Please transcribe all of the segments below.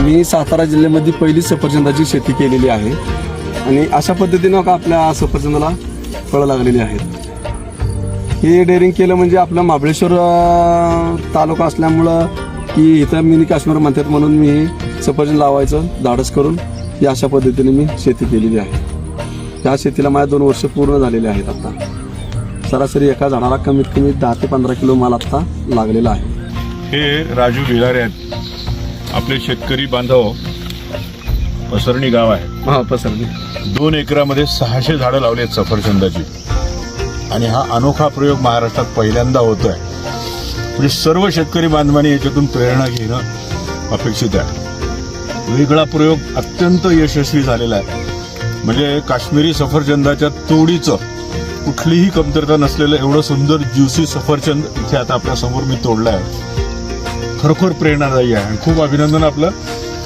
मी सातारा जिल्ह्यामध्ये पहिली सफरचंदाची शेती केलेली आहे आणि अशा पद्धतीनं का आपल्या सफरचंदाला फळं लागलेली आहेत. हे डेअरिंग केलं म्हणजे आपलं महाबळेश्वर तालुका असल्यामुळं की इथं मिनी काश्मीर म्हणतात म्हणून मी सफरचंद लावायचं धाडस करून ही अशा पद्धतीने मी शेती केलेली आहे. त्या शेतीला माझ्या 2 वर्ष पूर्ण झालेले आहेत. आता सरासरी एका झाडाला कमीत कमी 10 ते 15 किलो माल आता लागलेला आहे. हे राजू भिलारे आहेत, आपले शेतकरी बांधव. पसरणी गाव आहे. हा पसरणी 2 एकरामध्ये 600 झाडं लावली आहेत सफरचंदाची आणि हा अनोखा प्रयोग महाराष्ट्रात पहिल्यांदा होतोय. म्हणजे सर्व शेतकरी बांधवांनी याच्यातून प्रेरणा घेणं अपेक्षित आहे. वेगळा प्रयोग अत्यंत यशस्वी झालेला आहे. म्हणजे काश्मीरी सफरचंदाच्या तोडीचं कुठलीही कमतरता नसलेलं एवढं सुंदर ज्युसी सफरचंद इथे आता आपल्या समोर मी तोडलं आहे. खरोखर प्रेरणादायी आहे आणि खूप अभिनंदन आपलं.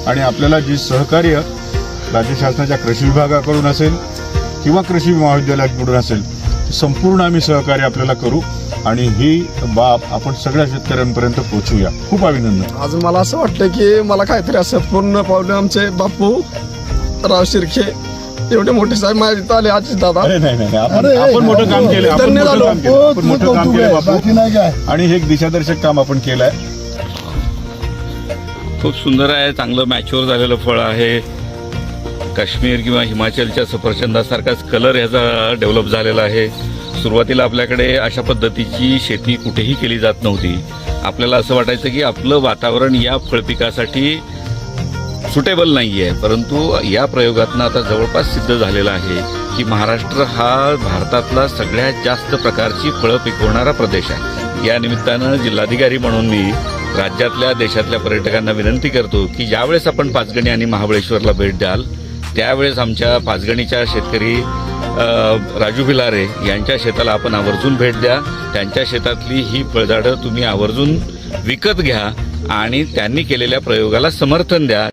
आणि आपल्याला जी सहकार्य राज्य शासनाच्या कृषी विभागाकडून असेल किंवा कृषी महाविद्यालयाकडून असेल संपूर्ण आम्ही सहकार्य आपल्याला करू आणि ही बाब आपण सगळ्या शेतकऱ्यांपर्यंत पोहोचूया. खूप अभिनंदन. आज मला असं वाटतं की मला काहीतरी असं पूर्ण पावलं आमचे बापू राव शिर्के एवढे मोठे साहेब माझ्या आले आजी दादा. नाही आपण मोठं काम केलं. आपण मोठं काम केलं बापू आणि हे एक दिशादर्शक काम आपण केलंय. खूप सुंदर आहे. चांगलं मॅच्युअर झालेलं फळ आहे. काश्मीर किंवा हिमाचलच्या सफरचंदासारखाच कलर ह्याचा डेव्हलप झालेला आहे. सुरुवातीला आपल्याकडे अशा पद्धतीची शेती कुठेही केली जात नव्हती. आपल्याला असं वाटायचं की आपलं वातावरण या फळपिकासाठी सुटेबल नाही आहे, परंतु या प्रयोगातनं आता जवळपास सिद्ध झालेलं आहे की महाराष्ट्र हा भारतातला सगळ्यात जास्त प्रकारची फळं पिकवणारा प्रदेश आहे. या निमित्तानं जिल्हाधिकारी म्हणून मी राज्यातल्या देशातल्या पर्यटकांना विनंती करतो की ज्यावेळेस आपण पाचगणी आणि महाबळेश्वरला भेट द्याल त्यावेळेस आमच्या पाचगणीच्या शेतकरी राजू भिलारे यांच्या शेताला आपण आवर्जून भेट द्या. त्यांच्या शेतातली ही फळझाडं तुम्ही आवर्जून विकत घ्या आणि त्यांनी केलेल्या प्रयोगाला समर्थन द्या.